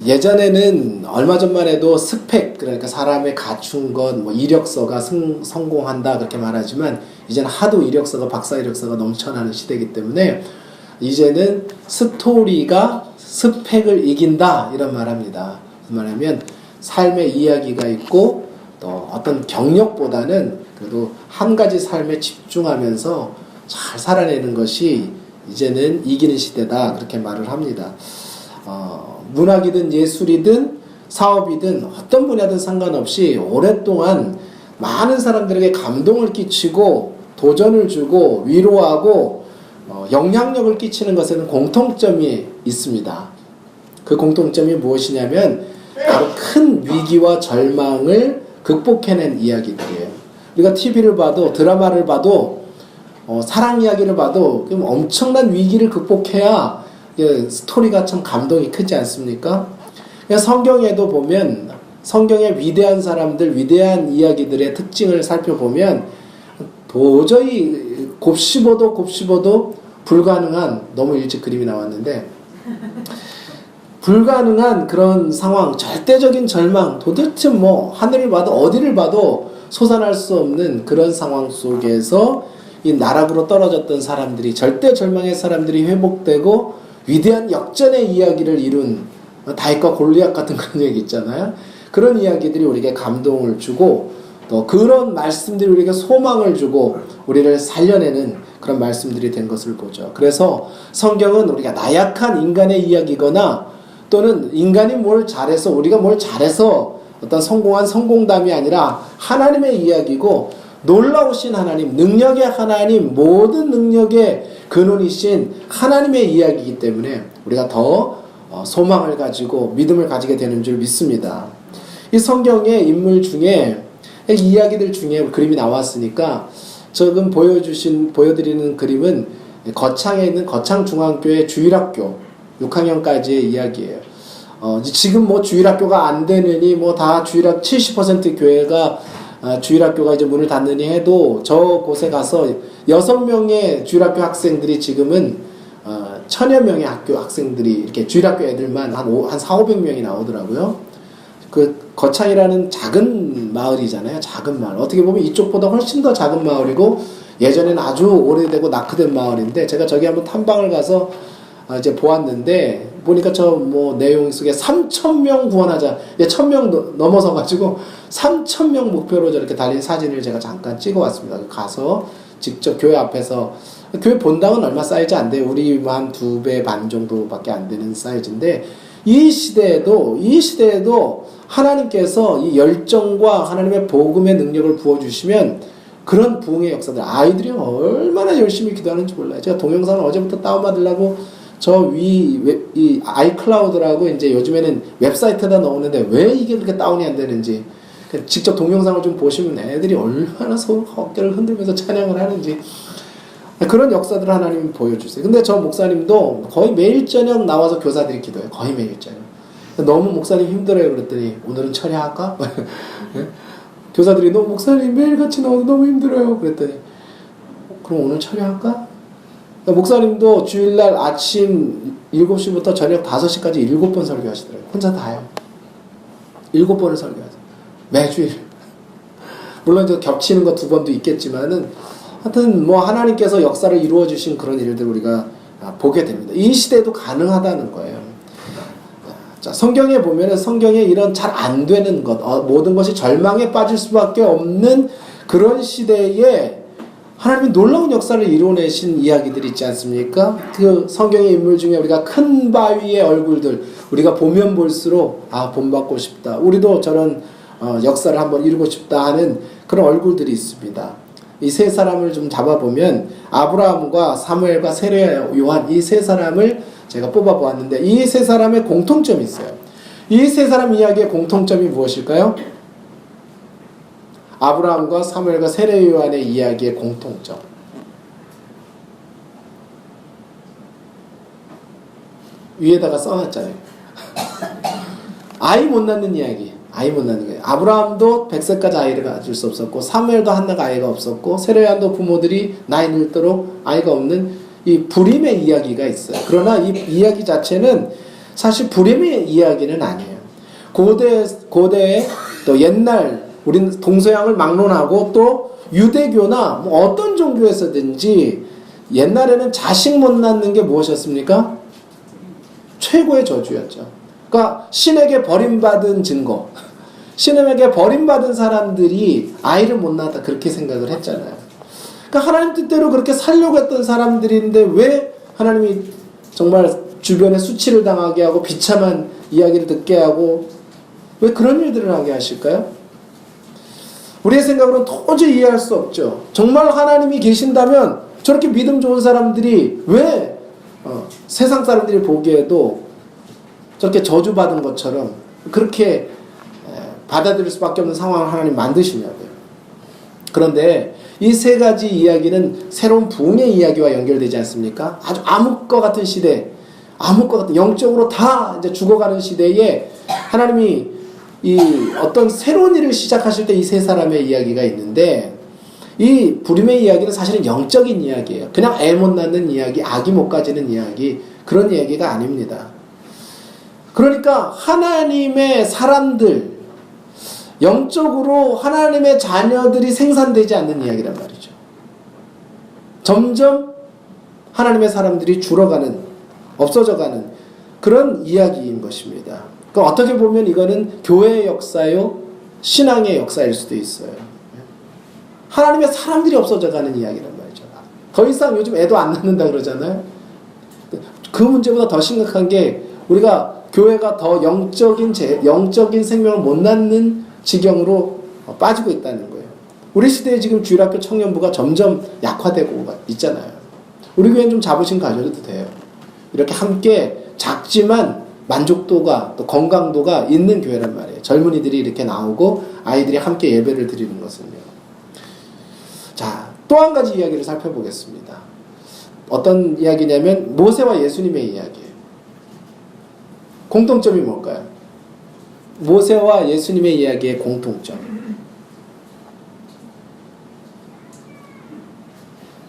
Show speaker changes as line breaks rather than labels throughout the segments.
예전에는 얼마 전만 해도 스펙, 그러니까 사람의 갖춘 것, 뭐 이력서가 성공한다 그렇게 말하지만 이제는 하도 이력서가 박사 이력서가 넘쳐나는 시대이기 때문에 이제는 스토리가 스펙을 이긴다 이런 말합니다. 무슨 말하면 삶의 이야기가 있고 또 어떤 경력보다는 그래도 한 가지 삶에 집중하면서 잘 살아내는 것이 이제는 이기는 시대다 그렇게 말을 합니다. 문학이든 예술이든 사업이든 어떤 분야든 상관없이 오랫동안 많은 사람들에게 감동을 끼치고 도전을 주고 위로하고 영향력을 끼치는 것에는 공통점이 있습니다. 그 공통점이 무엇이냐면 바로 큰 위기와 절망을 극복해낸 이야기들이에요. 우리가 TV를 봐도 드라마를 봐도 사랑 이야기를 봐도 엄청난 위기를 극복해야 스토리가 참 감동이 크지 않습니까? 성경에도 보면 성경의 위대한 사람들, 위대한 이야기들의 특징을 살펴보면 도저히 곱씹어도 불가능한, 너무 일찍 그림이 나왔는데 불가능한 그런 상황, 절대적인 절망, 도대체 뭐 하늘을 봐도 어디를 봐도 솟아날 수 없는 그런 상황 속에서 이 나락으로 떨어졌던 사람들이, 절대 절망의 사람들이 회복되고 위대한 역전의 이야기를 이룬 다윗과 골리앗 같은 그런 얘기 있잖아요. 그런 이야기들이 우리에게 감동을 주고 또 그런 말씀들이 우리에게 소망을 주고 우리를 살려내는 그런 말씀들이 된 것을 보죠. 그래서 성경은 우리가 나약한 인간의 이야기거나 또는 인간이 뭘 잘해서, 우리가 뭘 잘해서 어떤 성공한 성공담이 아니라 하나님의 이야기고 놀라우신 하나님, 능력의 하나님, 모든 능력의 근원이신 하나님의 이야기이기 때문에 우리가 더 소망을 가지고 믿음을 가지게 되는 줄 믿습니다. 이 성경의 인물 중에, 이야기들 중에 그림이 나왔으니까 지금 보여드리는 그림은 거창에 있는 거창중앙교회 주일학교 6학년까지의 이야기예요. 지금 뭐 주일학교가 안 되느니 뭐 다 70% 교회가 주일학교가 이제 문을 닫느니 해도 저 곳에 가서 6명의 주일학교 학생들이 지금은 1000여 명의 학생들이 이렇게 주일학교 애들만 한 400~500명이 나오더라고요. 그 거창이라는 작은 마을이잖아요. 작은 마을. 어떻게 보면 이쪽보다 훨씬 더 작은 마을이고 예전에는 아주 오래되고 낙후된 마을인데 제가 저기 한번 탐방을 가서 이제 보았는데 보니까 저 뭐 내용 속에 3,000명 구원하자. 1,000명 넘어서 가지고 3,000명 목표로 저렇게 달린 사진을 제가 잠깐 찍어 왔습니다. 가서 직접 교회 앞에서, 교회 본당은 얼마 사이즈 안 돼요. 우리만 2배 반 정도밖에 안 되는 사이즈인데 이 시대에도 하나님께서 이 열정과 하나님의 복음의 능력을 부어주시면 그런 부흥의 역사들, 아이들이 얼마나 열심히 기도하는지 몰라요. 제가 동영상을 어제부터 다운받으려고 이 아이클라우드라고 이제 요즘에는 웹사이트에다 넣었는데 왜 이게 그렇게 다운이 안 되는지 직접 동영상을 좀 보시면 애들이 얼마나 어깨를 흔들면서 찬양을 하는지 그런 역사들을 하나님이 보여주세요. 근데 저 목사님도 거의 매일 저녁 나와서 교사들이 기도해요. 거의 매일 저녁. 너무 목사님 힘들어요. 그랬더니 오늘은 철야할까? 교사들이 너무 목사님 매일 같이 나와서 너무 힘들어요. 그랬더니 그럼 오늘 철야할까? 목사님도 주일날 아침 7시부터 저녁 5시까지 7번 설교하시더라고요. 혼자 다요. 7번을 설교하세요. 매주일. 물론 이제 겹치는 거 2번도 있겠지만은 하여튼 뭐 하나님께서 역사를 이루어 주신 그런 일들 우리가 보게 됩니다. 이 시대도 가능하다는 거예요. 자, 성경에 보면은 성경에 이런 잘 안 되는 것, 모든 것이 절망에 빠질 수밖에 없는 그런 시대에 하나님이 놀라운 역사를 이루어내신 이야기들이 있지 않습니까? 그 성경의 인물 중에 우리가 큰 바위의 얼굴들, 우리가 보면 볼수록 본받고 싶다. 우리도 저런 역사를 한번 이루고 싶다 하는 그런 얼굴들이 있습니다. 이 세 사람을 좀 잡아보면 아브라함과 사무엘과 세례 요한, 이 세 사람을 제가 뽑아보았는데 이 세 사람의 공통점이 있어요. 이 세 사람 이야기의 공통점이 무엇일까요? 아브라함과 사무엘과 세례 요한의 이야기의 공통점. 위에다가 써놨잖아요. 아이 못 낳는 이야기. 아이 못 낳는 거예요. 아브라함도 100세까지 아이를 가질 수 없었고 사무엘도 한나가 아이가 없었고 세례 요한도 부모들이 나이 들도록 아이가 없는 이 불임의 이야기가 있어요. 그러나 이 이야기 자체는 사실 불임의 이야기는 아니에요. 고대에 또 옛날 우리는 동서양을 막론하고 또 유대교나 뭐 어떤 종교에서든지 옛날에는 자식 못 낳는 게 무엇이었습니까? 최고의 저주였죠. 그러니까 신에게 버림받은 증거, 신에게 버림받은 사람들이 아이를 못 낳았다 그렇게 생각을 했잖아요. 그러니까 하나님 뜻대로 그렇게 살려고 했던 사람들인데 왜 하나님이 정말 주변에 수치를 당하게 하고 비참한 이야기를 듣게 하고 왜 그런 일들을 하게 하실까요? 우리의 생각으로는 도저히 이해할 수 없죠. 정말 하나님이 계신다면 저렇게 믿음 좋은 사람들이 왜 세상 사람들이 보기에도 저렇게 저주받은 것처럼 그렇게 받아들일 수밖에 없는 상황을 하나님 만드시냐고요. 그런데 이 세 가지 이야기는 새로운 부흥의 이야기와 연결되지 않습니까? 아주 암흑 것 같은 시대, 암흑 것 같은 영적으로 다 이제 죽어가는 시대에 하나님이 이 어떤 새로운 일을 시작하실 때 이 세 사람의 이야기가 있는데 이 불임의 이야기는 사실은 영적인 이야기예요. 그냥 애 못 낳는 이야기, 아기 못 가지는 이야기 그런 이야기가 아닙니다. 그러니까 하나님의 사람들 영적으로 하나님의 자녀들이 생산되지 않는 이야기란 말이죠. 점점 하나님의 사람들이 줄어가는, 없어져가는 그런 이야기인 것입니다. 그러니까 어떻게 보면 이거는 교회의 역사요, 신앙의 역사일 수도 있어요. 하나님의 사람들이 없어져가는 이야기란 말이죠. 더 이상 요즘 애도 안 낳는다 그러잖아요. 그 문제보다 더 심각한 게 우리가 교회가 더 영적인 생명을 못 낳는 지경으로 빠지고 있다는 거예요. 우리 시대에 지금 주일학교 청년부가 점점 약화되고 있잖아요. 우리 교회는 좀 자부심 가져도 돼요. 이렇게 함께 작지만 만족도가 또 건강도가 있는 교회란 말이에요. 젊은이들이 이렇게 나오고 아이들이 함께 예배를 드리는 것은요. 자, 또 한 가지 이야기를 살펴보겠습니다. 어떤 이야기냐면 모세와 예수님의 이야기예요. 공통점이 뭘까요? 모세와 예수님의 이야기의 공통점.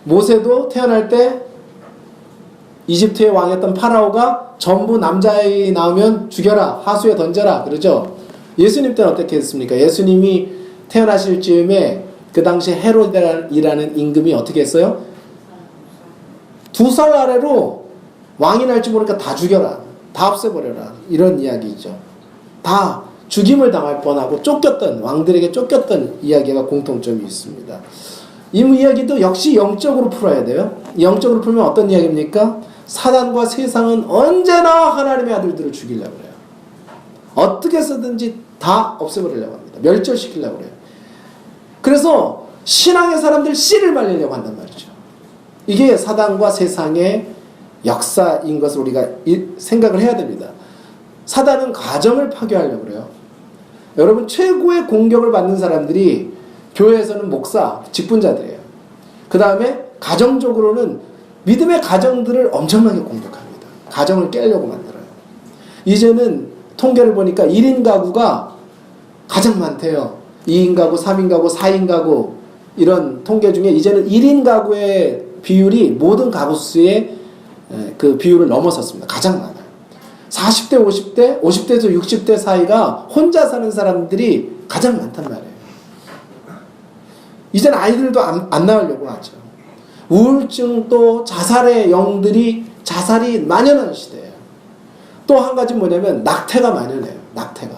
모세도 태어날 때 이집트의 왕이었던 파라오가 전부 남자아이 나오면 죽여라, 하수에 던져라 그러죠. 예수님 때는 어떻게 했습니까? 예수님이 태어나실 즈음에 그 당시 헤롯이라는 임금이 어떻게 했어요? 2살 아래로 왕이 날지 모르니까 다 죽여라, 다 없애버려라 이런 이야기죠. 다 죽임을 당할 뻔하고 쫓겼던, 왕들에게 쫓겼던 이야기가 공통점이 있습니다. 이 이야기도 역시 영적으로 풀어야 돼요. 영적으로 풀면 어떤 이야기입니까? 사단과 세상은 언제나 하나님의 아들들을 죽이려고 해요. 어떻게 해서든지 다 없애버리려고 합니다. 멸절시키려고 해요. 그래서 신앙의 사람들 씨를 말리려고 한단 말이죠. 이게 사단과 세상의 역사인 것을 우리가 생각을 해야 됩니다. 사단은 가정을 파괴하려고 그래요. 여러분, 최고의 공격을 받는 사람들이 교회에서는 목사, 직분자들이에요. 그 다음에 가정적으로는 믿음의 가정들을 엄청나게 공격합니다. 가정을 깨려고 만들어요. 이제는 통계를 보니까 1인 가구가 가장 많대요. 2인 가구, 3인 가구, 4인 가구 이런 통계 중에 이제는 1인 가구의 비율이 모든 가구 수의 그 비율을 넘어섰습니다. 가장 많아요. 40대, 50대, 50대에서 60대 사이가 혼자 사는 사람들이 가장 많단 말이에요. 이제는 아이들도 안 낳으려고 하죠. 우울증 또 자살의 영들이 자살이 만연한 시대예요. 또 한 가지 뭐냐면 낙태가 만연해요. 낙태가.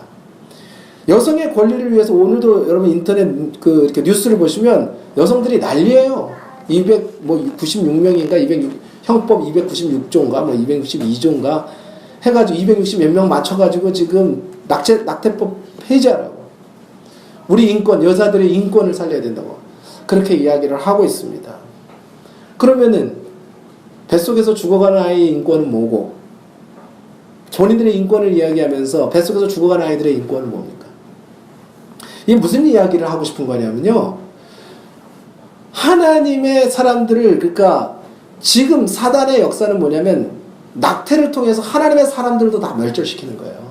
여성의 권리를 위해서 오늘도 여러분 인터넷 이렇게 뉴스를 보시면 여성들이 난리예요. 296명인가 형법 296조인가 262조인가 해가지고 260 몇 명 맞춰가지고 지금 낙태법 폐지하라고. 우리 인권, 여자들의 인권을 살려야 된다고 그렇게 이야기를 하고 있습니다. 그러면은 뱃속에서 죽어가는 아이의 인권은 뭐고, 본인들의 인권을 이야기하면서 뱃속에서 죽어가는 아이들의 인권은 뭡니까? 이게 무슨 이야기를 하고 싶은 거냐면요, 하나님의 사람들을, 그러니까 지금 사단의 역사는 뭐냐면 낙태를 통해서 하나님의 사람들도 다 멸절시키는 거예요.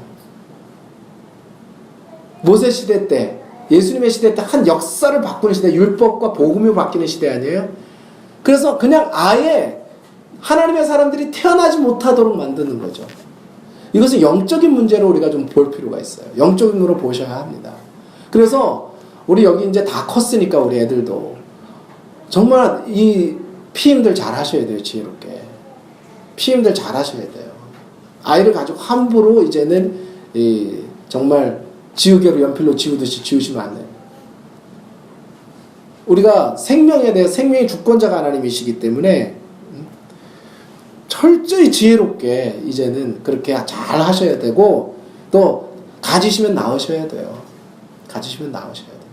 모세 시대 때, 예수님의 시대 때 한 역사를 바꾸는 시대, 율법과 복음이 바뀌는 시대 아니에요? 그래서 그냥 아예 하나님의 사람들이 태어나지 못하도록 만드는 거죠. 이것은 영적인 문제로 우리가 좀 볼 필요가 있어요. 영적인 눈으로 보셔야 합니다. 그래서 우리 여기 이제 다 컸으니까 우리 애들도 정말 이 피임들 잘 하셔야 돼요. 지혜롭게. 피임들 잘 하셔야 돼요. 아이를 가지고 함부로 이제는 정말 지우개로 연필로 지우듯이 지우시면 안 돼요. 우리가 생명에 대해 생명의 주권자가 하나님이시기 때문에 철저히 지혜롭게 이제는 그렇게 잘 하셔야 되고 또 가지시면 낳으셔야 돼요. 가지시면 낳으셔야 됩니다.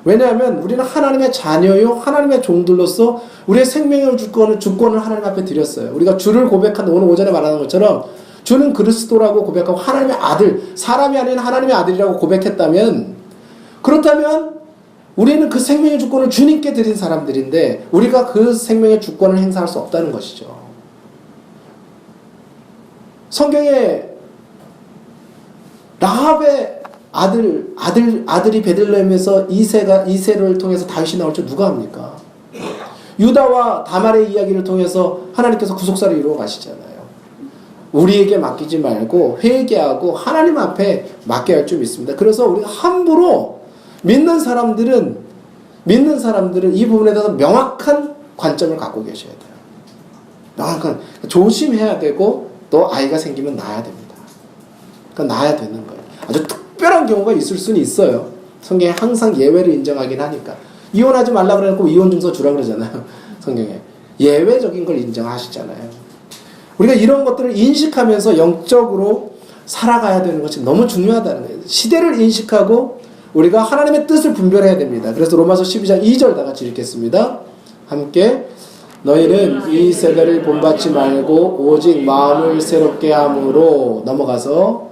왜냐하면 우리는 하나님의 자녀요 하나님의 종들로서 우리의 생명의 주권을 하나님 앞에 드렸어요. 우리가 주를 고백한다. 오늘 오전에 말하는 것처럼 주는 그리스도라고 고백하고 하나님의 아들, 사람이 아닌 하나님의 아들이라고 고백했다면 그렇다면 우리는 그 생명의 주권을 주님께 드린 사람들인데 우리가 그 생명의 주권을 행사할 수 없다는 것이죠. 성경에 라합의 아들이 베들레헴에서 이세를 통해서 다윗이 나올 줄 누가 합니까? 유다와 다말의 이야기를 통해서 하나님께서 구속사를 이루어 가시잖아요. 우리에게 맡기지 말고 회개하고 하나님 앞에 맡겨야 할 줄 믿습니다. 그래서 우리가 함부로 믿는 사람들은 이 부분에 대해서 명확한 관점을 갖고 계셔야 돼요. 명확한, 조심해야 되고 또 아이가 생기면 낳아야 됩니다. 그러니까 낳아야 되는 거예요. 아주 특별한 경우가 있을 수는 있어요. 성경에 항상 예외를 인정하긴 하니까. 이혼하지 말라 그래놓고 이혼증서 주라 그러잖아요. 성경에. 예외적인 걸 인정하시잖아요. 우리가 이런 것들을 인식하면서 영적으로 살아가야 되는 것이 너무 중요하다는 거예요. 시대를 인식하고 우리가 하나님의 뜻을 분별해야 됩니다. 그래서 로마서 12장 2절 다 같이 읽겠습니다. 함께 너희는 이 세대를 본받지 말고 오직 마음을 새롭게 함으로 넘어가서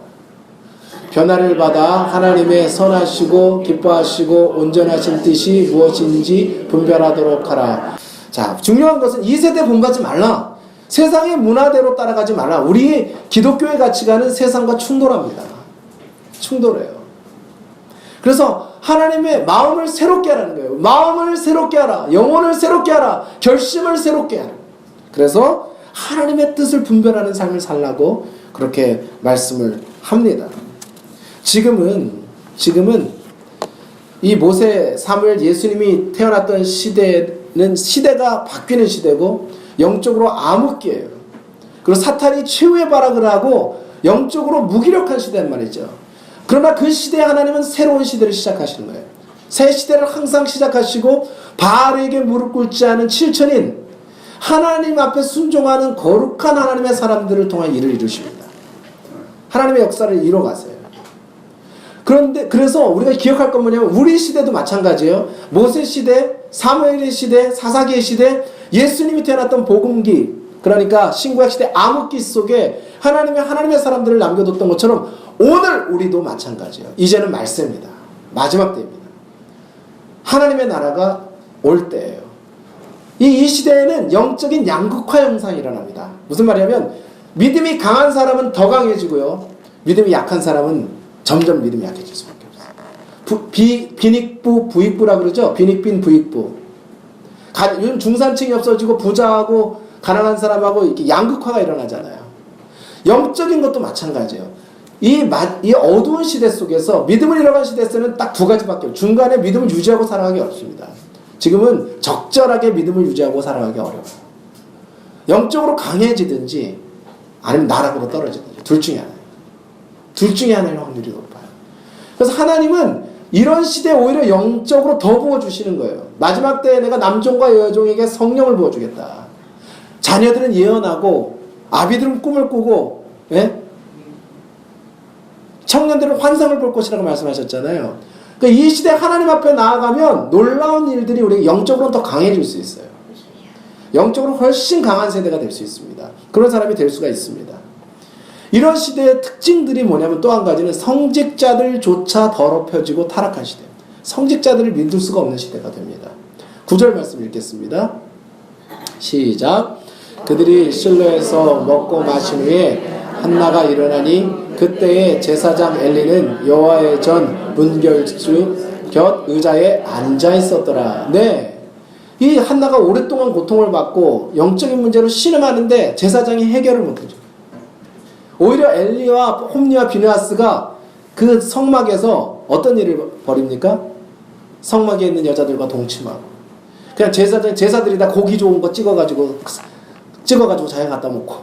변화를 받아 하나님의 선하시고 기뻐하시고 온전하신 뜻이 무엇인지 분별하도록 하라. 자, 중요한 것은 이 세대 본받지 말라. 세상의 문화대로 따라가지 말라. 우리 기독교의 가치관은 세상과 충돌합니다. 충돌해요. 그래서 하나님의 마음을 새롭게 하라는 거예요. 마음을 새롭게 하라. 영혼을 새롭게 하라. 결심을 새롭게 하라. 그래서 하나님의 뜻을 분별하는 삶을 살라고 그렇게 말씀을 합니다. 지금은 이 모세, 사무엘, 예수님이 태어났던 시대는 시대가 바뀌는 시대고 영적으로 암흑기예요. 그리고 사탄이 최후의 발악을 하고 영적으로 무기력한 시대란 말이죠. 그러나 그 시대에 하나님은 새로운 시대를 시작하시는 거예요. 새 시대를 항상 시작하시고 바알에게 무릎 꿇지 않은 7천인 하나님 앞에 순종하는 거룩한 하나님의 사람들을 통한 일을 이루십니다. 하나님의 역사를 이뤄가세요. 그런데 그래서 우리가 기억할 건 뭐냐면 우리 시대도 마찬가지예요. 모세 시대, 사무엘의 시대, 사사기의 시대, 예수님이 태어났던 복음기, 그러니까 신구약 시대 암흑기 속에 하나님의 사람들을 남겨뒀던 것처럼 오늘 우리도 마찬가지예요. 이제는 말세입니다. 마지막 때입니다. 하나님의 나라가 올 때예요. 이 시대에는 영적인 양극화 현상이 일어납니다. 무슨 말이냐면 믿음이 강한 사람은 더 강해지고요. 믿음이 약한 사람은 점점 믿음이 약해질 수밖에 없어요. 빈익부, 부익부라 그러죠. 빈익빈, 부익부. 요즘 중산층이 없어지고 부자하고 가난한 사람하고 이렇게 양극화가 일어나잖아요. 영적인 것도 마찬가지예요. 이 어두운 시대 속에서 믿음을 잃어간 시대에서는 딱 두 가지밖에 없어요. 중간에 믿음을 유지하고 살아가기 어렵습니다. 지금은 적절하게 믿음을 유지하고 살아가기 어려워요. 영적으로 강해지든지 아니면 나락으로 떨어지든지 둘 중에 하나예요. 둘 중에 하나의 확률이 높아요. 그래서 하나님은 이런 시대에 오히려 영적으로 더 부어주시는 거예요. 마지막 때에 내가 남종과 여종에게 성령을 부어주겠다. 자녀들은 예언하고 아비들은 꿈을 꾸고 청년들은 환상을 볼 것이라고 말씀하셨잖아요. 그러니까 이 시대 하나님 앞에 나아가면 놀라운 일들이 우리 영적으로 더 강해질 수 있어요. 영적으로 훨씬 강한 세대가 될 수 있습니다. 그런 사람이 될 수가 있습니다. 이런 시대의 특징들이 뭐냐면 또 한 가지는 성직자들조차 더럽혀지고 타락한 시대. 성직자들을 믿을 수가 없는 시대가 됩니다. 9절 말씀 읽겠습니다. 시작. 그들이 실로에서 먹고 마신 후에 한나가 일어나니 그때에 제사장 엘리는 여호와의 전 문결주 곁 의자에 앉아 있었더라. 네, 이 한나가 오랫동안 고통을 받고 영적인 문제로 신음하는데 제사장이 해결을 못해줘. 오히려 엘리와 홈리와 비느하스가 그 성막에서 어떤 일을 벌입니까? 성막에 있는 여자들과 동침하고 그냥 제사들이 다 고기 좋은 거 찍어가지고 자기가 갖다 놓고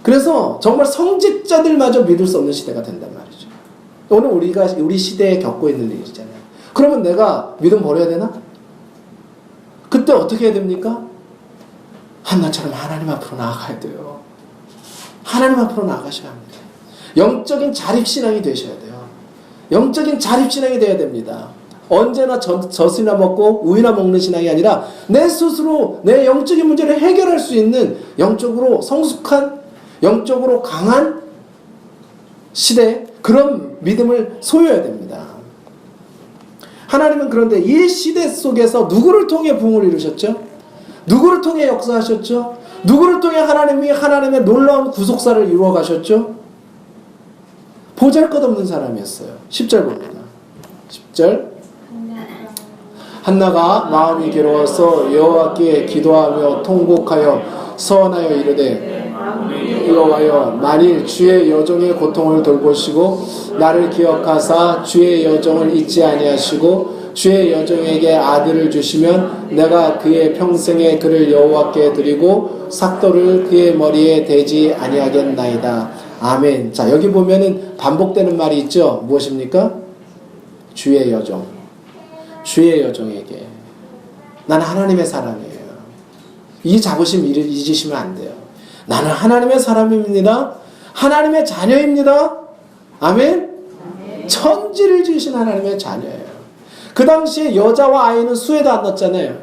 그래서 정말 성직자들마저 믿을 수 없는 시대가 된단 말이죠. 오늘 우리 시대에 겪고 있는 일이잖아요. 그러면 내가 믿음 버려야 되나? 그때 어떻게 해야 됩니까? 한나처럼 하나님 앞으로 나아가야 돼요. 하나님 앞으로 나아가셔야 합니다. 영적인 자립신앙이 되셔야 돼요. 영적인 자립신앙이 되어야 됩니다. 언제나 젖이나 먹고 우유나 먹는 신앙이 아니라 내 스스로 내 영적인 문제를 해결할 수 있는 영적으로 성숙한 영적으로 강한 시대 그런 믿음을 소유해야 됩니다. 하나님은 그런데 이 시대 속에서 누구를 통해 부흥을 이루셨죠? 누구를 통해 역사하셨죠? 누구를 통해 하나님이 하나님의 놀라운 구속사를 이루어 가셨죠? 보잘것없는 사람이었어요. 10절 봅니다. 10절 한나가 마음이 괴로워서 여호와께 기도하며 통곡하여 서원하여 이르되 여호와여 만일 주의 여종의 고통을 돌보시고 나를 기억하사 주의 여종을 잊지 아니하시고 주의 여종에게 아들을 주시면 내가 그의 평생에 그를 여호와께 드리고 삭도를 그의 머리에 대지 아니하겠나이다. 아멘. 자, 여기 보면은 반복되는 말이 있죠. 무엇입니까? 주의 여종. 주의 여종에게. 나는 하나님의 사람이에요. 이 자부심 잊으시면 안 돼요. 나는 하나님의 사람입니다. 하나님의 자녀입니다. 아멘? 천지를 지으신 하나님의 자녀예요. 그 당시에 여자와 아이는 수에도 안 넣었잖아요.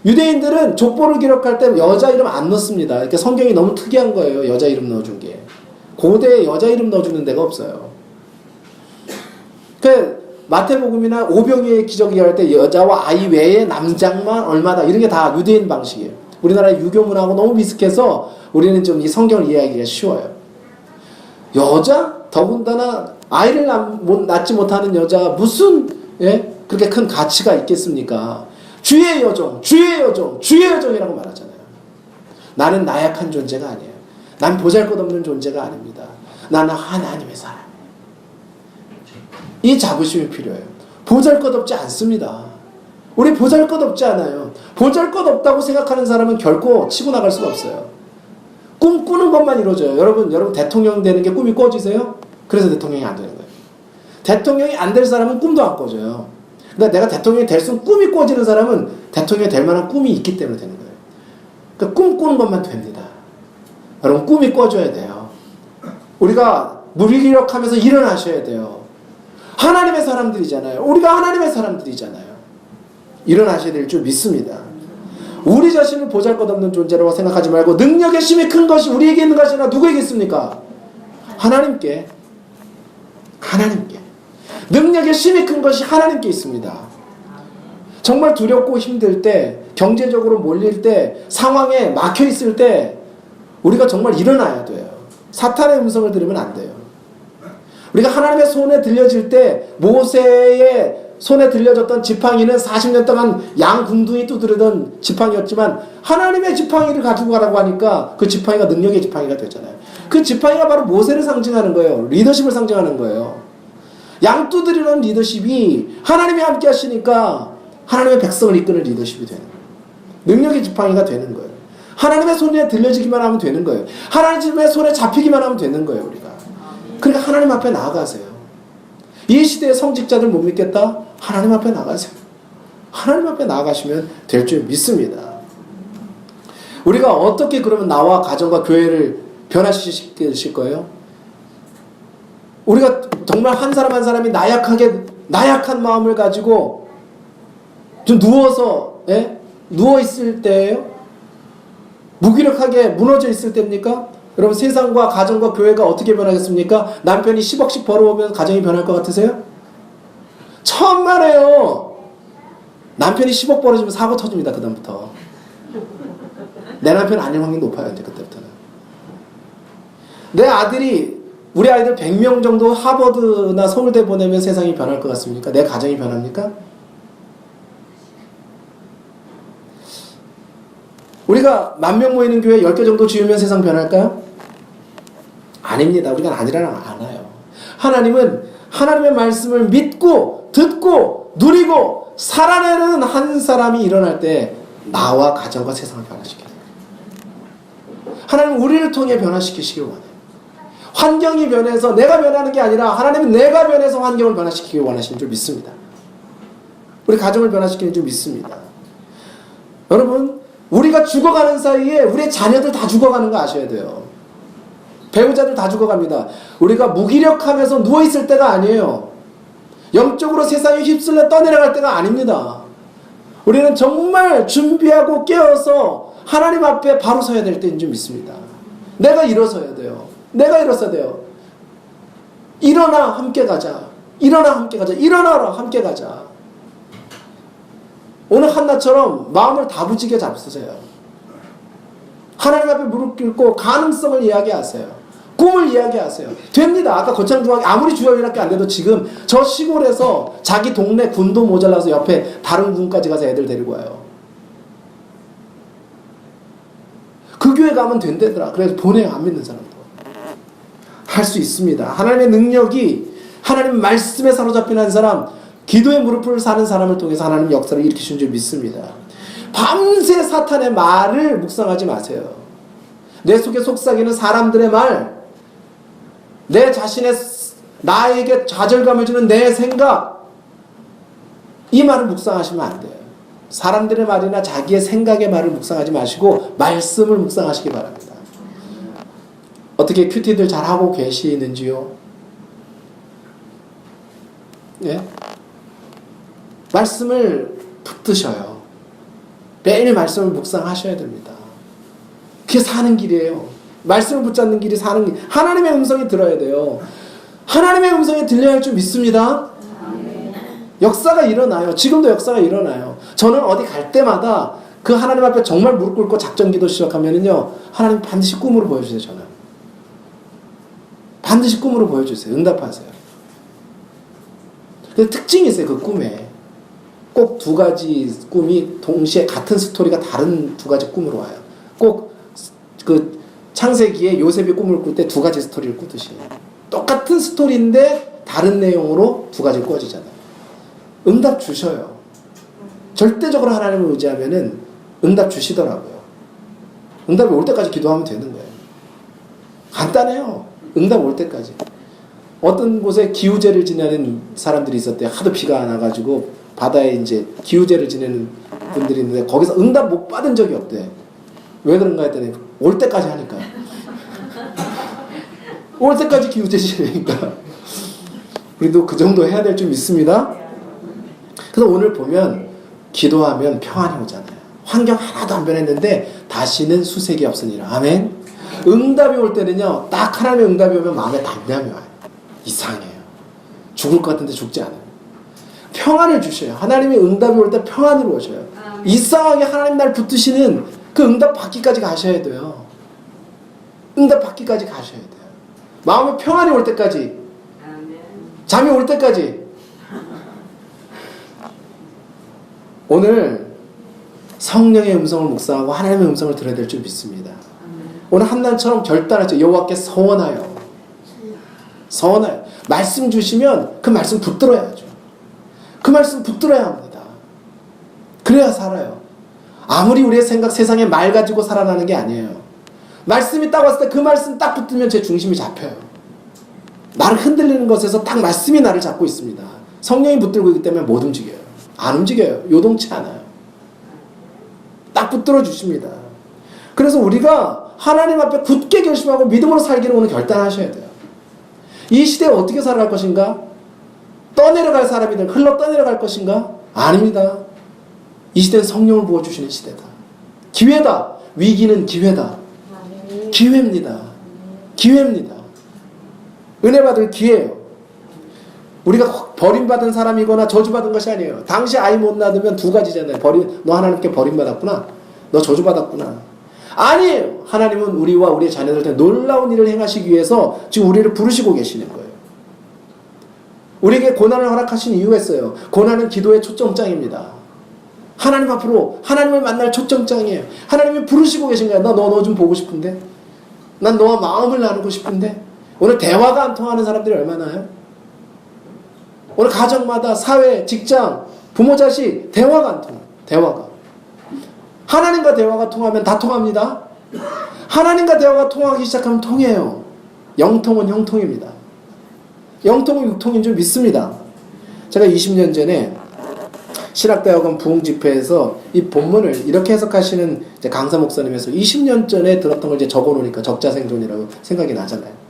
유대인들은 족보를 기록할 때 여자 이름 안 넣습니다. 그러니까 성경이 너무 특이한 거예요. 여자 이름 넣어준 게. 고대에 여자 이름 넣어주는 데가 없어요. 그 마태복음이나 오병이의 기적 이야기할 때 여자와 아이 외에 남장만 얼마다 이런 게 다 유대인 방식이에요. 우리나라의 유교문화하고 너무 미숙해서 우리는 좀 이 성경을 이해하기가 쉬워요. 여자? 더군다나 아이를 낳지 못하는 여자가 무슨 그렇게 큰 가치가 있겠습니까? 주의 여종, 주의 여종, 주의 여종이라고 말하잖아요. 나는 나약한 존재가 아니에요. 난 보잘것없는 존재가 아닙니다. 나는 하나님의 사람이에요. 이 자부심이 필요해요. 보잘것없지 않습니다. 우리 보잘것없지 않아요. 보잘것없다고 생각하는 사람은 결코 치고 나갈 수가 없어요. 꿈 꾸는 것만 이루어져요. 여러분 대통령 되는 게 꿈이 꿔지세요? 그래서 대통령이 안 되는 거예요. 대통령이 안 될 사람은 꿈도 안 꿔져요. 그러니까 내가 대통령이 될 수 있는 꿈이 꿔지는 사람은 대통령이 될 만한 꿈이 있기 때문에 되는 거예요. 그러니까 꿈 꾸는 것만 됩니다. 여러분 꿈이 꿔줘야 돼요. 우리가 무기력하면서 일어나셔야 돼요. 하나님의 사람들이잖아요. 우리가 하나님의 사람들이잖아요. 일어나셔야 될 줄 믿습니다. 우리 자신을 보잘것없는 존재라고 생각하지 말고 능력의 힘이 큰 것이 우리에게 있는 것이 아니라 누구에게 있습니까? 하나님께. 능력의 힘이 큰 것이 하나님께 있습니다. 정말 두렵고 힘들 때, 경제적으로 몰릴 때, 상황에 막혀 있을 때 우리가 정말 일어나야 돼요. 사탄의 음성을 들으면 안 돼요. 우리가 하나님의 손에 들려질 때 모세의 손에 들려졌던 지팡이는 40년 동안 양 궁둥이 두드리던 지팡이였지만 하나님의 지팡이를 가지고 가라고 하니까 그 지팡이가 능력의 지팡이가 되잖아요. 그 지팡이가 바로 모세를 상징하는 거예요. 리더십을 상징하는 거예요. 양 두드리는 리더십이 하나님이 함께 하시니까 하나님의 백성을 이끄는 리더십이 되는 거예요. 능력의 지팡이가 되는 거예요. 하나님의 손에 들려지기만 하면 되는 거예요. 하나님의 손에 잡히기만 하면 되는 거예요. 우리가. 그러니까 하나님 앞에 나아가세요. 이 시대의 성직자들 못 믿겠다? 하나님 앞에 나가세요. 하나님 앞에 나아가시면 될 줄 믿습니다. 우리가 어떻게 그러면 나와 가정과 교회를 변화시킬 거예요? 우리가 정말 한 사람 한 사람이 나약한 마음을 가지고 좀 누워서 누워 있을 때예요? 무기력하게 무너져 있을 때입니까? 여러분 세상과 가정과 교회가 어떻게 변하겠습니까? 남편이 10억씩 벌어오면 가정이 변할 것 같으세요? 천만에요. 남편이 10억 벌어지면 사고 터집니다. 그 다음부터. 내 남편 아닐 확률이 높아요. 이제 그때부터는. 우리 아이들 100명 정도 하버드나 서울대 보내면 세상이 변할 것 같습니까? 내 가정이 변합니까? 우리가 10,000명 모이는 교회 10개 정도 지으면 세상 변할까요? 아닙니다. 우리가 아니라는 않아요. 하나님은 하나님의 말씀을 믿고 듣고 누리고 살아내는 한 사람이 일어날 때 나와 가정과 세상을 변화시켜요. 하나님은 우리를 통해 변화시키시길 원해요. 환경이 변해서 내가 변하는 게 아니라 하나님은 내가 변해서 환경을 변화시키길 원하시는 줄 믿습니다. 우리 가정을 변화시키는 줄 믿습니다. 여러분, 우리가 죽어가는 사이에 우리의 자녀들 다 죽어가는 거 아셔야 돼요. 배우자들 다 죽어갑니다. 우리가 무기력하면서 누워있을 때가 아니에요. 영적으로 세상에 휩쓸려 떠내려갈 때가 아닙니다. 우리는 정말 준비하고 깨어서 하나님 앞에 바로 서야 될 때인 줄 믿습니다. 내가 일어서야 돼요. 내가 일어서야 돼요. 일어나 함께 가자. 일어나 함께 가자. 일어나라 함께 가자. 오늘 한나처럼 마음을 다부지게 잡으세요. 하나님 앞에 무릎 꿇고 가능성을 이야기하세요. 꿈을 이야기하세요. 됩니다. 아까 거창중학교 아무리 중학교밖에 안 돼도 지금 저 시골에서 자기 동네 군도 모자라서 옆에 다른 군까지 가서 애들 데리고 와요. 그 교회 가면 된대더라. 그래서 보내요. 안 믿는 사람도. 할 수 있습니다. 하나님의 능력이 하나님 말씀에 사로잡힌 한 사람, 기도의 무릎을 사는 사람을 통해서 하나님 역사를 일으키신 줄 믿습니다. 밤새 사탄의 말을 묵상하지 마세요. 내 속에 속삭이는 사람들의 말, 내 자신의 나에게 좌절감을 주는 내 생각, 이 말을 묵상하시면 안 돼요. 사람들의 말이나 자기의 생각의 말을 묵상하지 마시고 말씀을 묵상하시기 바랍니다. 어떻게 큐티들 잘하고 계시는지요? 예? 말씀을 붙드셔요. 매일 말씀을 묵상하셔야 됩니다. 그게 사는 길이에요. 말씀을 붙잡는 길이 사는 길. 하나님의 음성이 들어야 돼요. 하나님의 음성이 들려야 할 줄 믿습니다. 역사가 일어나요. 지금도 역사가 일어나요. 저는 어디 갈 때마다 그 하나님 앞에 정말 무릎 꿇고 작전기도 시작하면은요, 하나님 반드시 꿈으로 보여주세요. 저는 반드시 꿈으로 보여주세요. 응답하세요. 그 특징이 있어요. 그 꿈에 꼭 두 가지 꿈이 동시에 같은 스토리가 다른 두 가지 꿈으로 와요. 꼭 그 창세기에 요셉이 꿈을 꿀 때 두 가지 스토리를 꾸듯이 똑같은 스토리인데 다른 내용으로 두 가지를 꿔지잖아요. 응답 주셔요. 절대적으로 하나님을 의지하면은 응답 주시더라고요. 응답이 올 때까지 기도하면 되는 거예요. 간단해요. 응답 올 때까지. 어떤 곳에 기우제를 지내는 사람들이 있었대요. 하도 비가 안 와가지고 바다에 이제 기우제를 지내는 분들이 있는데 거기서 응답 못 받은 적이 없대. 왜 그런가 했더니 올 때까지 하니까. 올 때까지 기우제 지내니까. 우리도 그 정도 해야 될 줄 믿습니다. 그래서 오늘 보면 기도하면 평안이 오잖아요. 환경 하나도 안 변했는데 다시는 수색이 없으니라. 아멘. 응답이 올 때는요, 딱 하나님의 응답이 오면 마음에 담담이 와요. 이상해요. 죽을 것 같은데 죽지 않아요. 평안을 주셔요. 하나님의 응답이 올 때 평안으로 오셔요. 이상하게 하나님 날 붙드시는 그 응답 받기까지 가셔야 돼요. 응답 받기까지 가셔야 돼요. 마음에 평안이 올 때까지, 잠이 올 때까지. 오늘 성령의 음성을 묵상하고 하나님의 음성을 들어야 될 줄 믿습니다. 오늘 한날처럼 결단하죠. 여호와께 서원하여. 서원하여. 말씀 주시면 그 말씀 붙들어야죠. 그 말씀 붙들어야 합니다. 그래야 살아요. 아무리 우리의 생각, 세상의 말 가지고 살아나는 게 아니에요. 말씀이 딱 왔을 때 그 말씀 딱 붙으면 제 중심이 잡혀요. 나를 흔들리는 것에서 딱 말씀이 나를 잡고 있습니다. 성령이 붙들고 있기 때문에 못 움직여요. 안 움직여요. 요동치 않아요. 딱 붙들어 주십니다. 그래서 우리가 하나님 앞에 굳게 결심하고 믿음으로 살기를 오늘 결단하셔야 돼요. 이 시대에 어떻게 살아갈 것인가? 떠내려갈 사람이든 흘러 떠내려갈 것인가? 아닙니다. 이 시대는 성령을 부어주시는 시대다. 기회다. 위기는 기회다. 기회입니다. 기회입니다. 은혜 받을 기회예요. 우리가 버림받은 사람이거나 저주받은 것이 아니에요. 당시 아이 못 낳으면 두 가지잖아요. 너 하나님께 버림받았구나. 너 저주받았구나. 아니에요. 하나님은 우리와 우리의 자녀들한테 놀라운 일을 행하시기 위해서 지금 우리를 부르시고 계시는 거예요. 우리에게 고난을 허락하신 이유가 있어요. 고난은 기도의 초점장입니다. 하나님 앞으로 하나님을 만날 초점장이에요. 하나님이 부르시고 계신 거예요. 나 너 좀 보고 싶은데. 난 너와 마음을 나누고 싶은데. 오늘 대화가 안 통하는 사람들이 얼마나요? 오늘 가정마다 사회, 직장, 부모, 자식 대화가 안 통해요. 대화가. 하나님과 대화가 통하면 다 통합니다. 하나님과 대화가 통하기 시작하면 통해요. 영통은 형통입니다. 영통은 육통인 줄 믿습니다. 제가 20년 전에 신학대학원 부흥집회에서 이 본문을 이렇게 해석하시는 이제 강사 목사님에서 20년 전에 들었던 걸 이제 적어놓으니까 적자생존이라고 생각이 나잖아요.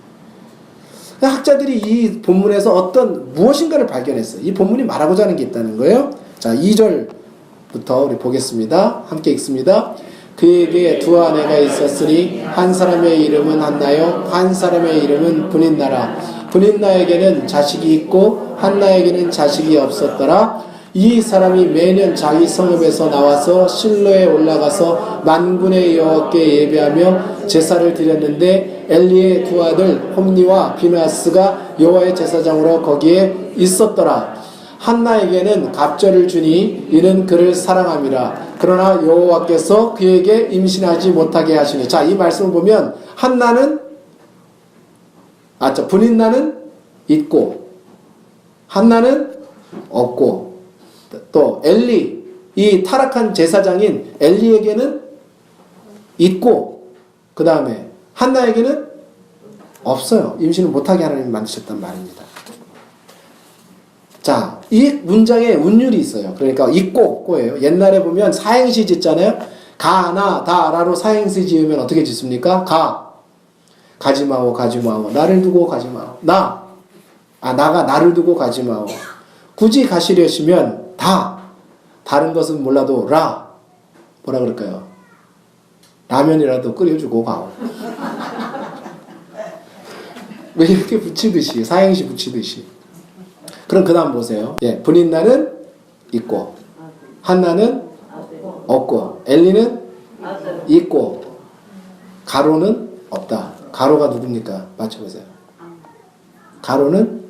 학자들이 이 본문에서 어떤 무엇인가를 발견했어요. 이 본문이 말하고자 하는 게 있다는 거예요. 자, 2절부터 우리 보겠습니다. 함께 읽습니다. 그에게 두 아내가 있었으니 한 사람의 이름은 한나요, 한 사람의 이름은 브닌나라. 브닌나에게는 자식이 있고 한나에게는 자식이 없었더라. 이 사람이 매년 자기 성읍에서 나와서 실로에 올라가서 만군의 여호와께 예배하며 제사를 드렸는데 엘리의 두 아들 홈니와 비느하스가 여호와의 제사장으로 거기에 있었더라. 한나에게는 갑절을 주니 이는 그를 사랑함이라. 그러나 여호와께서 그에게 임신하지 못하게 하시니. 자, 이 말씀을 보면 한나는 브닌나는 있고 한나는 없고, 또 엘리, 이 타락한 제사장인 엘리에게는 있고, 그 다음에 한나에게는 없어요. 임신을 못하게 하나님이 만드셨단 말입니다. 자, 이 문장에 운율이 있어요. 그러니까 있고 없고예요. 옛날에 보면 사행시 짓잖아요. 가나 다라로 사행시 지으면 어떻게 짓습니까? 가지마오 가지마오, 나를 두고 가지마오. 나가 나를 두고 가지마오. 굳이 가시려시면 다른 것은 몰라도 뭐라 그럴까요? 라면이라도 끓여주고 가오. 왜 이렇게 붙이듯이, 사행시 붙이듯이. 그럼 그 다음 보세요. 예, 브닌나는 있고 한나는 없고 엘리는 있고 가로는 없다. 가로가 누굽니까? 맞춰보세요. 가로는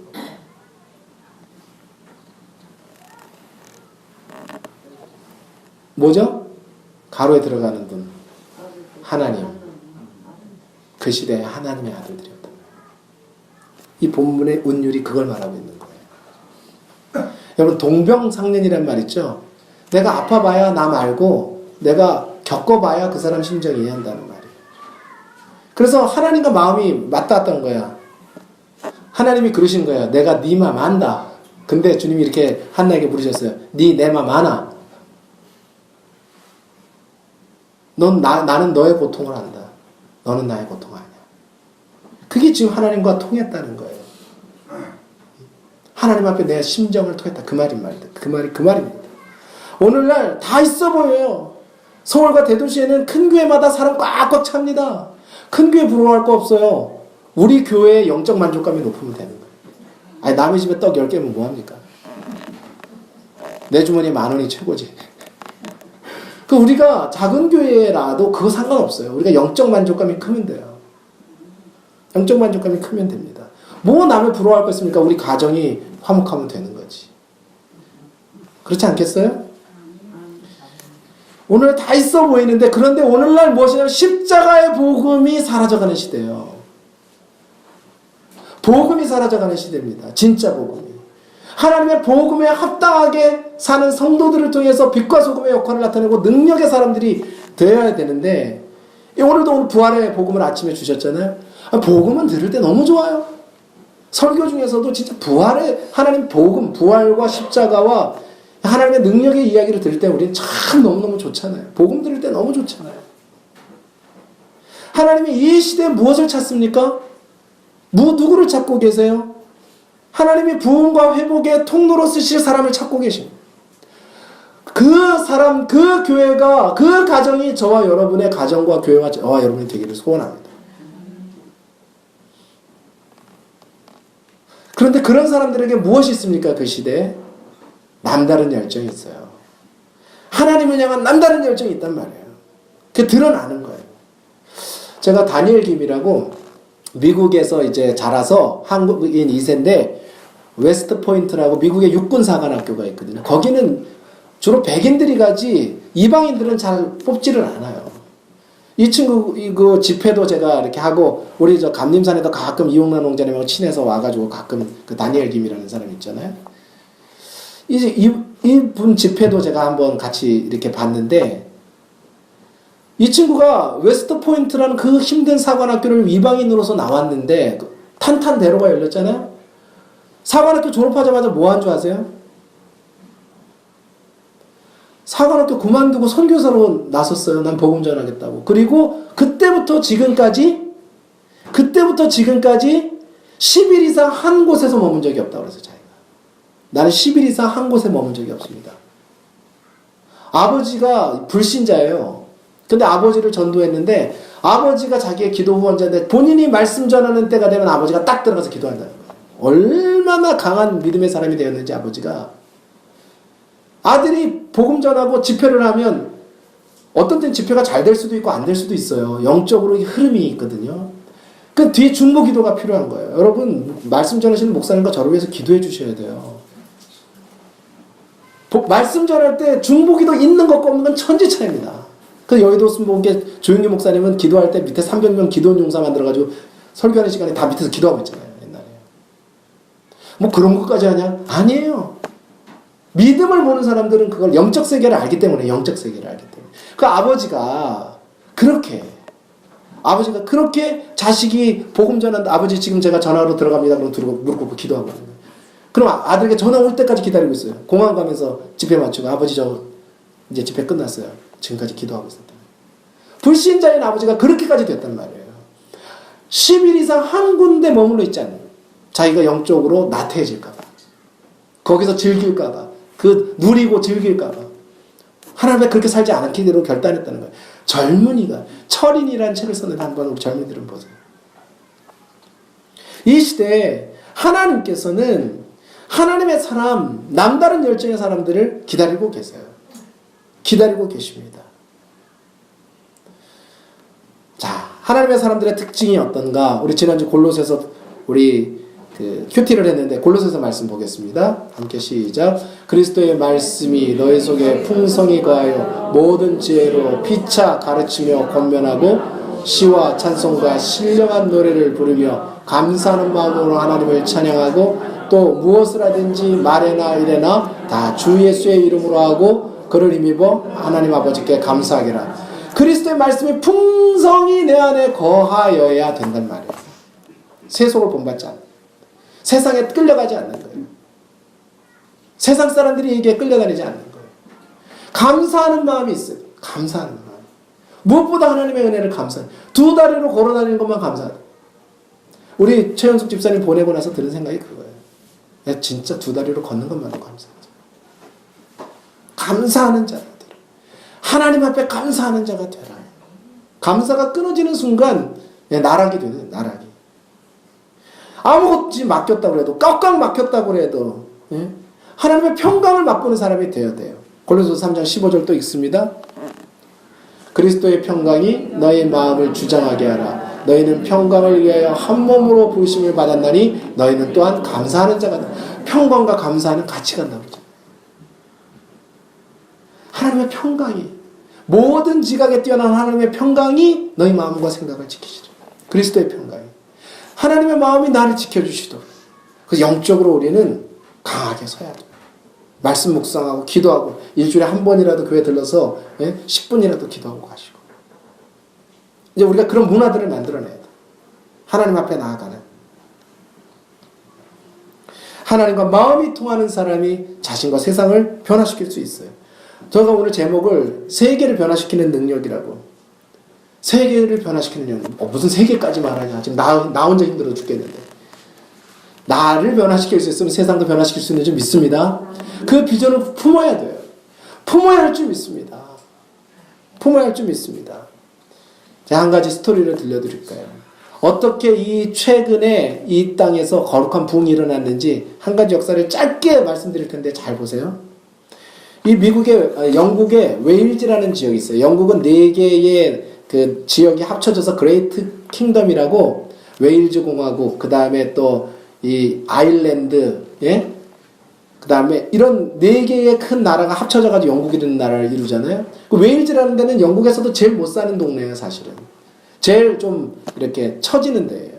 뭐죠? 가로에 들어가는 분, 하나님. 그 시대에 하나님의 아들들이었다. 이 본문의 운율이 그걸 말하고 있는 거예요. 여러분, 동병상련이란 말 있죠? 내가 아파봐야 나 말고 내가 겪어봐야 그 사람 심정이 이해한다는 말이에요. 그래서 하나님과 마음이 맞닿았던 거야. 하나님이 그러신 거야. 내가 네 맘 안다. 근데 주님이 이렇게 한나에게 물으셨어요. 내 맘 아나? 나는 너의 고통을 안다. 너는 나의 고통을 아냐. 그게 지금 하나님과 통했다는 거예요. 하나님 앞에 내 심정을 통했다. 그 말입니다. 그 말입니다. 오늘날 다 있어 보여요. 서울과 대도시에는 큰 교회마다 사람 꽉꽉 찹니다. 큰 교회 부러워할 거 없어요. 우리 교회의 영적 만족감이 높으면 되는 거예요. 아니, 남의 집에 떡 10개면 뭐합니까? 내 주머니에 10,000원이 최고지. 우리가 작은 교회라도 그거 상관없어요. 우리가 영적 만족감이 크면 돼요. 영적 만족감이 크면 됩니다. 뭐 남을 부러워할 거 있습니까? 우리 가정이 화목하면 되는 거지. 그렇지 않겠어요? 오늘 다 있어 보이는데, 그런데 오늘날 무엇이냐면 십자가의 복음이 사라져가는 시대예요. 복음이 사라져가는 시대입니다. 진짜 복음이. 하나님의 복음에 합당하게 사는 성도들을 통해서 빛과 소금의 역할을 나타내고 능력의 사람들이 되어야 되는데, 오늘 부활의 복음을 아침에 주셨잖아요. 복음은 들을 때 너무 좋아요. 설교 중에서도 진짜 부활의 하나님 복음, 부활과 십자가와 하나님의 능력의 이야기를 들을 때 우리는 참 너무너무 좋잖아요. 복음 들을 때 너무 좋잖아요. 하나님이 이 시대에 무엇을 찾습니까? 누구를 찾고 계세요? 하나님이 부흥과 회복의 통로로 쓰실 사람을 찾고 계십니다. 그 사람, 그 교회가, 그 가정이 저와 여러분의 가정과 교회와 저와 여러분이 되기를 소원합니다. 그런데 그런 사람들에게 무엇이 있습니까? 그 시대에 남다른 열정이 있어요. 하나님을 향한 남다른 열정이 있단 말이에요. 그게 드러나는 거예요. 제가 다니엘 김이라고 미국에서 이제 자라서 한국인 2세인데 웨스트 포인트라고 미국의 육군사관학교가 있거든요. 거기는 주로 백인들이 가지 이방인들은 잘 뽑지를 않아요. 이 친구 그 집회도 제가 이렇게 하고 우리 저 감림산에도 가끔 이용란 농자님하고 친해서 와가지고 가끔 그 다니엘 김이라는 사람 있잖아요. 이제 이분 집회도 제가 한번 같이 이렇게 봤는데 이 친구가 웨스트 포인트라는 그 힘든 사관학교를 이방인으로서 나왔는데 탄탄대로가 열렸잖아요. 사관학교 졸업하자마자 뭐 한 줄 아세요? 사관학교 그만두고 선교사로 나섰어요. 난 복음 전하겠다고. 그리고 그때부터 지금까지 10일 이상 한 곳에서 머문 적이 없다고 그래서 자기가. 나는 10일 이상 한 곳에 머문 적이 없습니다. 아버지가 불신자예요. 근데 아버지를 전도했는데 아버지가 자기의 기도 후원자인데 본인이 말씀 전하는 때가 되면 아버지가 딱 들어가서 기도한다는 거예요. 얼마나 강한 믿음의 사람이 되었는지 아버지가. 아들이 복음 전하고 집회를 하면 어떤 때는 집회가 잘 될 수도 있고 안 될 수도 있어요. 영적으로 흐름이 있거든요. 그 뒤에 중보 기도가 필요한 거예요. 여러분 말씀 전하시는 목사님과 저를 위해서 기도해 주셔야 돼요. 말씀 전할 때 중보 기도 있는 것과 없는 건 천지 차이입니다. 그 여의도 순복음교회 조용기 목사님은 기도할 때 밑에 300명 기도원 용사 만들어가지고 설교하는 시간에 다 밑에서 기도하고 있잖아요. 옛날에. 뭐 그런 것까지 하냐? 아니에요. 믿음을 보는 사람들은 그걸 영적 세계를 알기 때문에 그 아버지가 그렇게 자식이 복음 전한다. 아버지 지금 제가 전화로 들어갑니다. 그럼 무릎 꿇고 기도하고 있는 거예요. 그럼 아들에게 전화 올 때까지 기다리고 있어요. 공항 가면서 집회 마치고 아버지 저 이제 집회 끝났어요. 지금까지 기도하고 있었다. 불신자인 아버지가 그렇게까지 됐단 말이에요. 10일 이상 한 군데 머물러 있지 않는 자기가 영적으로 나태해질까봐 거기서 즐길까봐 그 누리고 즐길까봐 하나님의 그렇게 살지 않기로 결단했다는 거예요. 젊은이가 철인이라는 책을 썼는데 한번 우리 젊은이들은 보세요. 이 시대에 하나님께서는 하나님의 사람 남다른 열정의 사람들을 기다리고 계세요. 기다리고 계십니다. 자, 하나님의 사람들의 특징이 어떤가? 우리 지난주 골로새서 우리 큐티를 했는데 골로새서 말씀 보겠습니다. 함께 시작. 그리스도의 말씀이 너희 속에 풍성히 거하여 모든 지혜로 피차 가르치며 권면하고 시와 찬송과 신령한 노래를 부르며 감사하는 마음으로 하나님을 찬양하고 또 무엇을 하든지 말에나 이래나 다 주 예수의 이름으로 하고 그를 힘입어 하나님 아버지께 감사하기라. 그리스도의 말씀이 풍성히 내 안에 거하여야 된단 말이에요. 세속을 본받지 않는, 세상에 끌려가지 않는 거예요. 세상 사람들이 이게 끌려다니지 않는 거예요. 감사하는 마음이 있어요. 감사하는 마음. 무엇보다 하나님의 은혜를 감사해요. 두 다리로 걸어다니는 것만 감사해요. 우리 최현숙 집사님 보내고 나서 들은 생각이 그거예요. 야, 진짜 두 다리로 걷는 것만도 감사하죠. 감사하는 자가 되라. 하나님 앞에 감사하는 자가 되라. 감사가 끊어지는 순간 나락이 되는 나락이. 아무것도 맡겼다고 해도 꽉꽉 막혔다고 해도 하나님의 평강을 맛보는 사람이 되어야 돼요. 골로새서 3장 15절 또 읽습니다. 그리스도의 평강이 너의 마음을 주장하게 하라. 너희는 평강을 위하여 한 몸으로 부르심을 받았나니 너희는 또한 감사하는 자가 되라. 평강과 감사는 같이 간다고 그러죠. 하나님의 평강이 모든 지각에 뛰어난 하나님의 평강이 너희 마음과 생각을 지키시라. 그리스도의 평강이 하나님의 마음이 나를 지켜주시도록. 그래서 영적으로 우리는 강하게 서야 돼요. 말씀 묵상하고 기도하고 일주일에 한 번이라도 교회 들러서 10분이라도 기도하고 가시고 이제 우리가 그런 문화들을 만들어내야 돼. 하나님 앞에 나아가는 하나님과 마음이 통하는 사람이 자신과 세상을 변화시킬 수 있어요. 제가 오늘 제목을 세계를 변화시키는 능력이라고. 세계를 변화시키는 능력. 무슨 세계까지 말하냐. 지금 나 혼자 힘들어 죽겠는데. 나를 변화시킬 수 있으면 세상도 변화시킬 수 있는 줄 믿습니다. 그 비전을 품어야 돼요. 품어야 할 줄 믿습니다. 품어야 할 줄 믿습니다. 제가 한 가지 스토리를 들려드릴까요? 어떻게 이 최근에 이 땅에서 거룩한 부흥이 일어났는지 한 가지 역사를 짧게 말씀드릴 텐데 잘 보세요. 이 영국의 웨일즈라는 지역이 있어요. 영국은 4개의 그 지역이 합쳐져서 그레이트 킹덤이라고 웨일즈 공화국, 그 다음에 또 이 아일랜드, 그 다음에 이런 네 개의 큰 나라가 합쳐져가지고 영국이라는 나라를 이루잖아요. 그 웨일즈라는 데는 영국에서도 제일 못 사는 동네예요, 사실은. 제일 좀 이렇게 처지는 데예요.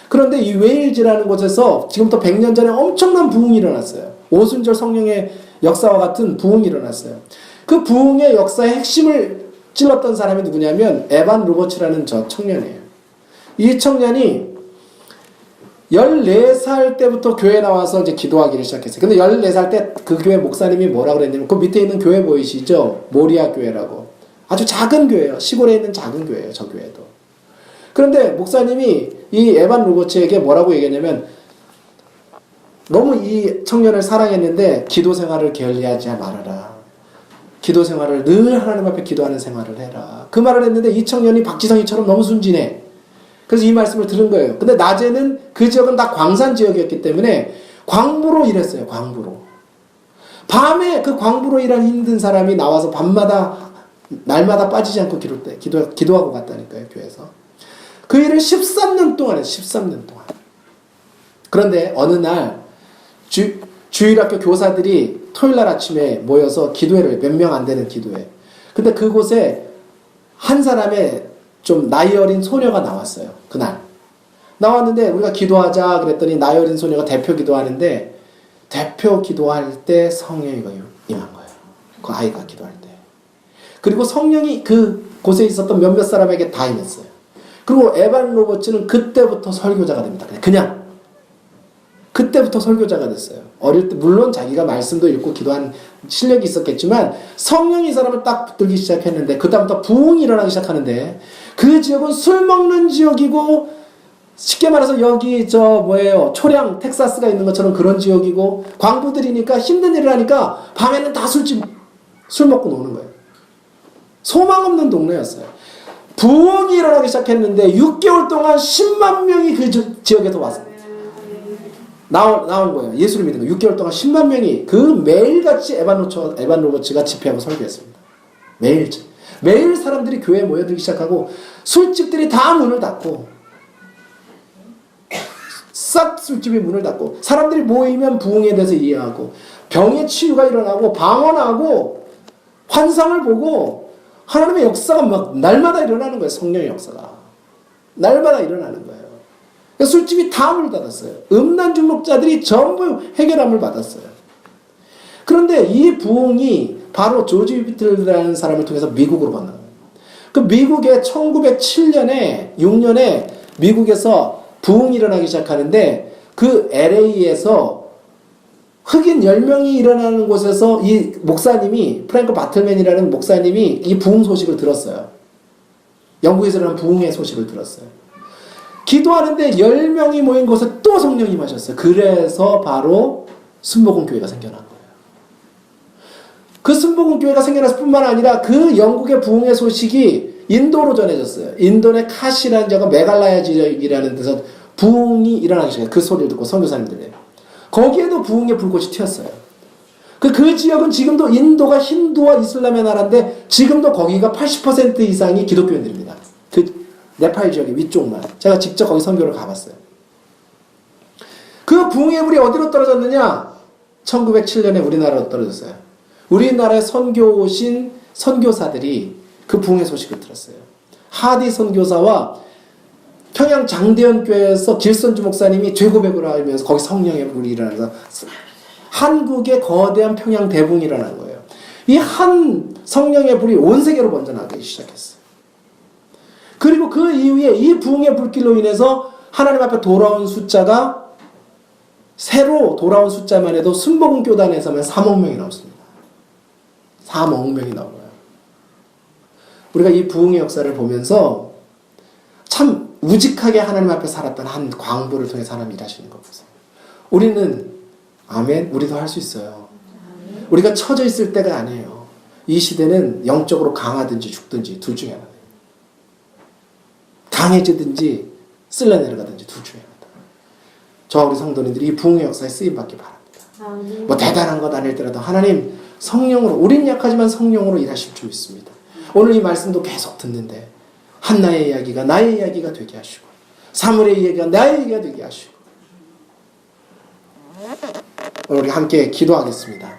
그런데 이 웨일즈라는 곳에서 지금부터 100년 전에 엄청난 부흥이 일어났어요. 오순절 성령의 역사와 같은 부흥이 일어났어요. 그 부흥의 역사의 핵심을 찔렀던 사람이 누구냐면 에반 로버츠라는 저 청년이에요. 이 청년이 14살 때부터 교회 나와서 이제 기도하기를 시작했어요. 근데 14살 때 그 교회 목사님이 뭐라 그랬냐면, 그 밑에 있는 교회 보이시죠? 모리아 교회라고. 아주 작은 교회예요. 시골에 있는 작은 교회예요, 저 교회도. 그런데 목사님이 이 에반 로버츠에게 뭐라고 얘기했냐면, 너무 이 청년을 사랑했는데 기도 생활을 게을리하지 말아라. 기도 생활을 늘 하나님 앞에 기도하는 생활을 해라. 그 말을 했는데 이 청년이 박지성이처럼 너무 순진해. 그래서 이 말씀을 들은 거예요. 근데 낮에는 그 지역은 다 광산 지역이었기 때문에 광부로 일했어요. 광부로. 밤에 그 광부로 일하는 힘든 사람이 나와서 밤마다 날마다 빠지지 않고 기도하고 갔다니까요. 교회에서. 그 일을 13년 동안 했어요. 13년 동안. 그런데 어느 날 주일학교 교사들이 토요일날 아침에 모여서 기도회를, 몇 명 안 되는 기도회. 근데 그곳에 한 사람의 좀 나이 어린 소녀가 나왔어요. 그날. 나왔는데 우리가 기도하자 그랬더니 나이 어린 소녀가 대표 기도하는데, 대표 기도할 때 성령이 임한 거예요. 그 아이가 기도할 때. 그리고 성령이 그 곳에 있었던 몇몇 사람에게 다 임했어요. 그리고 에반 로버츠는 그때부터 설교자가 됩니다. 그냥. 그때부터 설교자가 됐어요. 어릴 때 물론 자기가 말씀도 읽고 기도한 실력이 있었겠지만 성령이 이 사람을 딱 붙들기 시작했는데, 그 다음부터 부흥이 일어나기 시작하는데, 그 지역은 술 먹는 지역이고, 쉽게 말해서 여기 초량 텍사스가 있는 것처럼 그런 지역이고, 광부들이니까 힘든 일을 하니까 밤에는 다 술 먹고 노는 거예요. 소망 없는 동네였어요. 부흥이 일어나기 시작했는데 6개월 동안 10만 명이 그 지역에서 왔어요. 나온 거예요. 예수를 믿는 거. 6개월 동안 10만 명이 매일같이 에반 로버츠가 집회하고 설교했습니다. 매일 사람들이 교회에 모여들기 시작하고, 술집들이 다 문을 닫고, 싹 술집이 문을 닫고, 사람들이 모이면 부흥에 대해서 이해하고, 병의 치유가 일어나고, 방언하고, 환상을 보고, 하나님의 역사가 막 날마다 일어나는 거예요. 성령의 역사가. 날마다 일어나는 거예요. 술집이 다 문을 닫았어요. 음란 중독자들이 전부 해결함을 받았어요. 그런데 이 부흥이 바로 조지 비틀라는 사람을 통해서 미국으로 건너요. 그 미국의 1907년에 6년에 미국에서 부흥이 일어나기 시작하는데, 그 LA에서 흑인 10명이 일어나는 곳에서 이 목사님이, 프랭크 바틀맨이라는 목사님이 이 부흥 소식을 들었어요. 영국에서 일어난 부흥의 소식을 들었어요. 기도하는데 10명이 모인 곳에 또 성령이 임하셨어요. 그래서 바로 순복음교회가 생겨난 거예요. 그 순복음교회가 생겨났을 뿐만 아니라 그 영국의 부흥의 소식이 인도로 전해졌어요. 인도의 카시라는 지역과 메갈라야 지역이라는 데서 부흥이 일어나기 시작해요. 그 소리를 듣고 선교사님들이. 거기에도 부흥의 불꽃이 튀었어요. 그 지역은 지금도 인도가 힌두와 이슬람의 나라인데, 지금도 거기가 80% 이상이 기독교인들입니다. 그 네팔 지역의 위쪽만. 제가 직접 거기 선교를 가봤어요. 그 부흥의 불이 어디로 떨어졌느냐? 1907년에 우리나라로 떨어졌어요. 우리나라에 선교 오신 선교사들이 그 부흥의 소식을 들었어요. 하디 선교사와 평양 장대현 교회에서 길선주 목사님이 죄고백을 하면서 거기 성령의 불이 일어나서 한국의 거대한 평양 대붕이 일어난 거예요. 이 한 성령의 불이 온 세계로 번져나가기 시작했어요. 그리고 그 이후에 이 부흥의 불길로 인해서 하나님 앞에 돌아온 숫자가, 새로 돌아온 숫자만 해도 순복음 교단에서만 3억 명이 나왔습니다. 3억 명이 나온 거예요. 우리가 이 부흥의 역사를 보면서 참 우직하게 하나님 앞에 살았던 한 광부를 통해서 하나님 일하시는 거 보세요. 우리는, 아멘, 우리도 할 수 있어요. 우리가 처져 있을 때가 아니에요. 이 시대는 영적으로 강하든지 죽든지 둘 중에 하나예요. 강해지든지 쓸려 내려가든지 둘 중에 하나다. 저와 우리 성도님들이 이 부흥의 역사에 쓰임받기 바랍니다. 뭐 대단한 것 아닐더라도 하나님 성령으로, 우린 약하지만 성령으로 일하실 줄 믿습니다. 오늘 이 말씀도 계속 듣는데 한나의 이야기가 나의 이야기가 되게 하시고, 사물의 이야기가 나의 이야기가 되게 하시고, 우리 함께 기도하겠습니다.